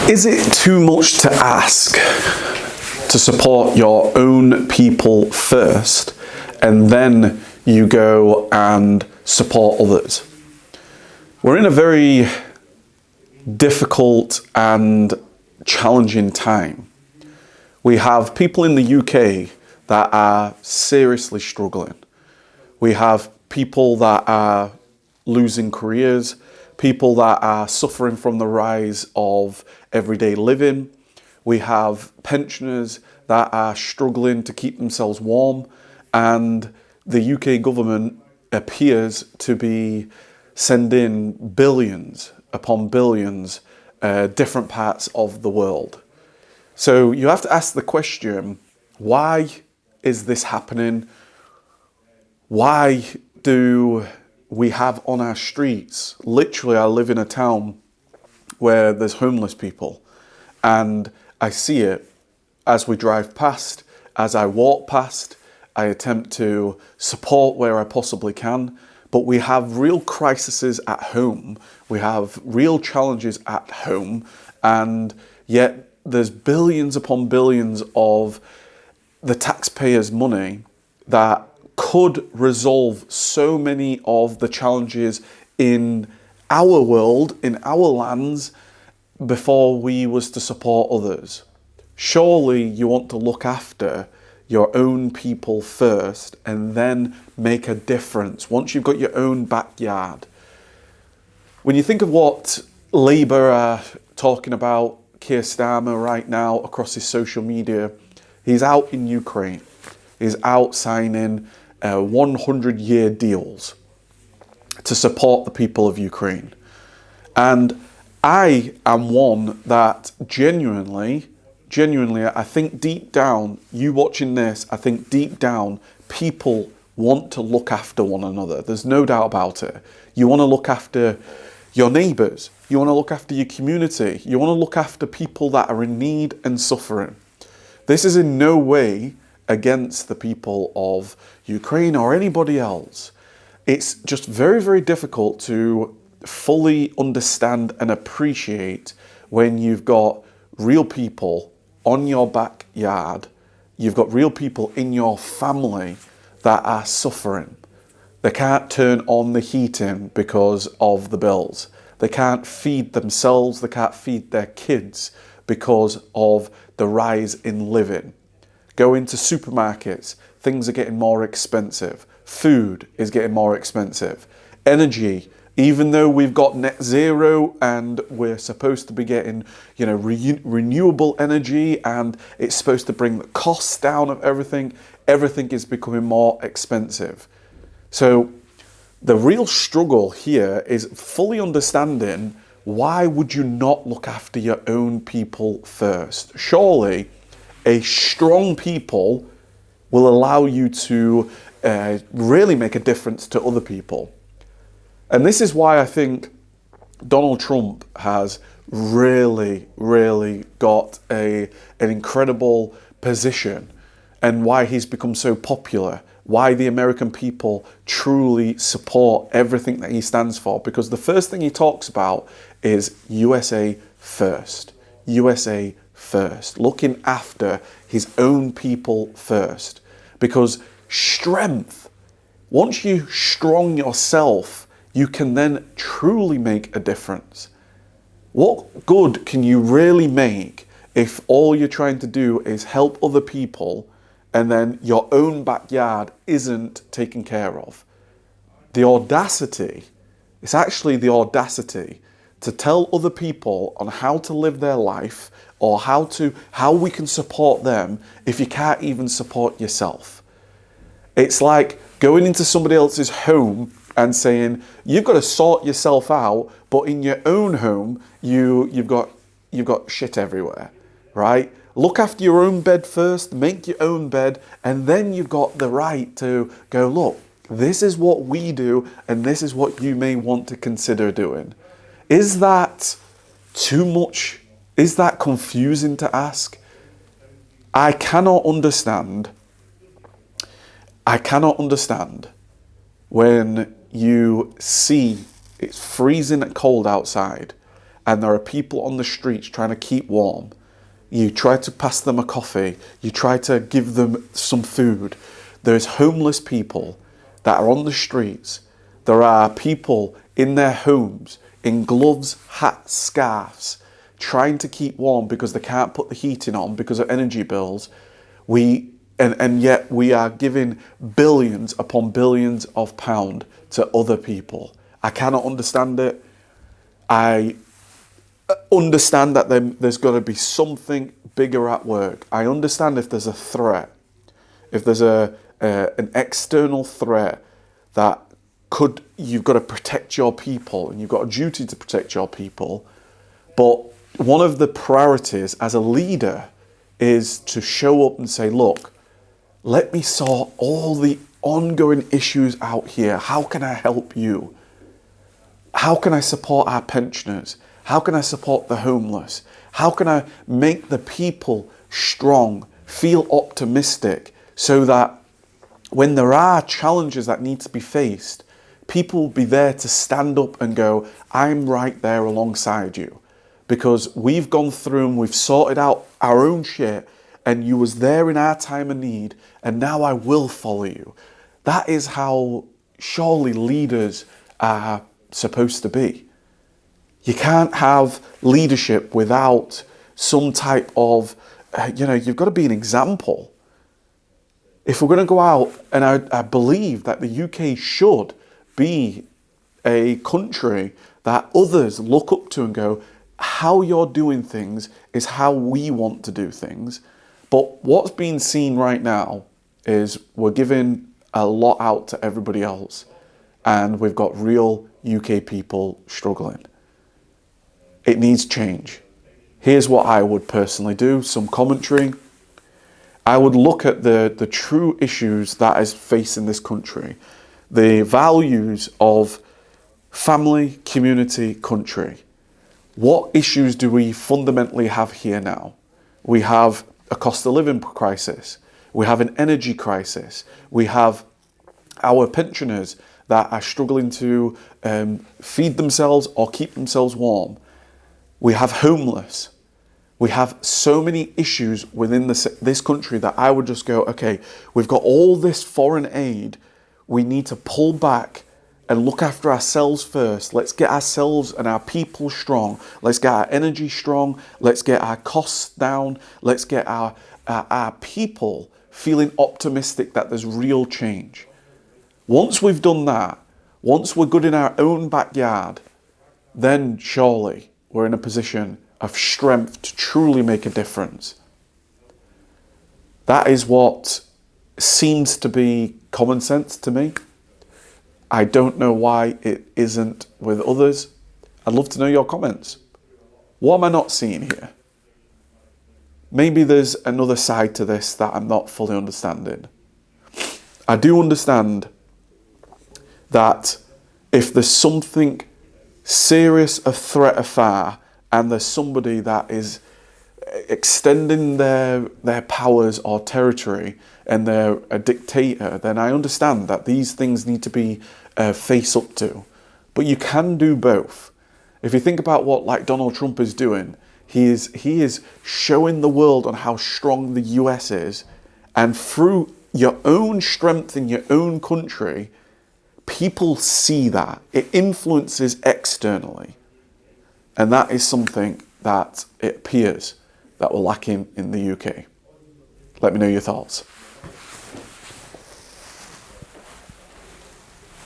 Is it too much to ask to support your own people first and then you go and support others? We're in a very difficult and challenging time. We have people in the UK that are seriously struggling. We have people that are losing careers, people that are suffering from the rise of everyday living. We have pensioners that are struggling to keep themselves warm, and the UK government appears to be sending billions upon billions different parts of the world. So you have to ask the question, why is this happening? Why do we have on our streets, literally I live in a town where there's homeless people, and I see it as we drive past, as I walk past, I attempt to support where I possibly can, but we have real crises at home, we have real challenges at home, and yet there's billions upon billions of the taxpayers' money that could resolve so many of the challenges in our world, in our lands, before we was to support others. Surely you want to look after your own people first and then make a difference once you've got your own backyard. When you think of what Labour are talking about, Keir Starmer right now across his social media, he's out in Ukraine. He's out signing 100-year deals to support the people of Ukraine. And I am one that genuinely, I think deep down, you watching this, I think deep down, people want to look after one another. There's no doubt about it. You want to look after your neighbours. You want to look after your community. You want to look after people that are in need and suffering. This is in no way against the people of Ukraine or anybody else. It's just very, very difficult to fully understand and appreciate when you've got real people on your backyard, you've got real people in your family that are suffering. They can't turn on the heating because of the bills. They can't feed themselves, they can't feed their kids because of the rise in living. Go into supermarkets, things are getting more expensive. Food is getting more expensive. Energy, even though we've got net zero and we're supposed to be getting, renewable energy and it's supposed to bring the costs down of everything is becoming more expensive. So the real struggle here is fully understanding, why would you not look after your own people first? Surely a strong people will allow you to really make a difference to other people. And this is why I think Donald Trump has really, really got an incredible position, and why he's become so popular, why the American people truly support everything that he stands for. Because the first thing he talks about is USA first. USA first. Looking after his own people first. Because strength, once you strong yourself, you can then truly make a difference. What good can you really make if all you're trying to do is help other people and then your own backyard isn't taken care of? The audacity, it's actually the audacity to tell other people on how to live their life or how we can support them if you can't even support yourself. It's like going into somebody else's home and saying, you've got to sort yourself out, but in your own home, you've got shit everywhere, right? Look after your own bed first, make your own bed, and then you've got the right to go, look, this is what we do, and this is what you may want to consider doing. Is that too much? Is that confusing to ask? I cannot understand when you see it's freezing cold outside and there are people on the streets trying to keep warm, you try to pass them a coffee, you try to give them some food. There's homeless people that are on the streets. There are people in their homes in gloves, hats, scarves, trying to keep warm because they can't put the heating on because of energy bills. And yet we are giving billions upon billions of pounds to other people. I cannot understand it. I understand that there's got to be something bigger at work. I understand if there's a threat, if there's an external threat that you've got to protect your people and you've got a duty to protect your people. But one of the priorities as a leader is to show up and say, look, let me sort all the ongoing issues out here. How can I help you? How can I support our pensioners? How can I support the homeless? How can I make the people strong, feel optimistic, so that when there are challenges that need to be faced, people will be there to stand up and go, I'm right there alongside you. Because we've gone through and we've sorted out our own shit, and you was there in our time of need, and now I will follow you. That is how surely leaders are supposed to be. You can't have leadership without some type of, you've got to be an example. If we're going to go out, and I believe that the UK should be a country that others look up to and go, how you're doing things is how we want to do things. But what's being seen right now is we're giving a lot out to everybody else, and we've got real UK people struggling. It needs change. Here's what I would personally do, some commentary. I would look at the true issues that is facing this country, the values of family, community, country. What issues do we fundamentally have here now? We have a cost of living crisis. We have an energy crisis. We have our pensioners that are struggling to feed themselves or keep themselves warm. We have homeless. We have so many issues within this country that I would just go, okay, we've got all this foreign aid. We need to pull back and look after ourselves first. Let's get ourselves and our people strong. Let's get our energy strong. Let's get our costs down. Let's get our people feeling optimistic that there's real change. Once we've done that, once we're good in our own backyard, then surely we're in a position of strength to truly make a difference. That is what seems to be common sense to me. I don't know why it isn't with others. I'd love to know your comments. What am I not seeing here? Maybe there's another side to this that I'm not fully understanding. I do understand that if there's something serious, a threat afar, and there's somebody that is extending their powers or territory and they're a dictator, then I understand that these things need to be face up to. But you can do both. If you think about what like Donald Trump is doing, he is showing the world on how strong the US is, and through your own strength in your own country, people see that. It influences externally. And that is something that it appears that we're lacking in the UK. Let me know your thoughts.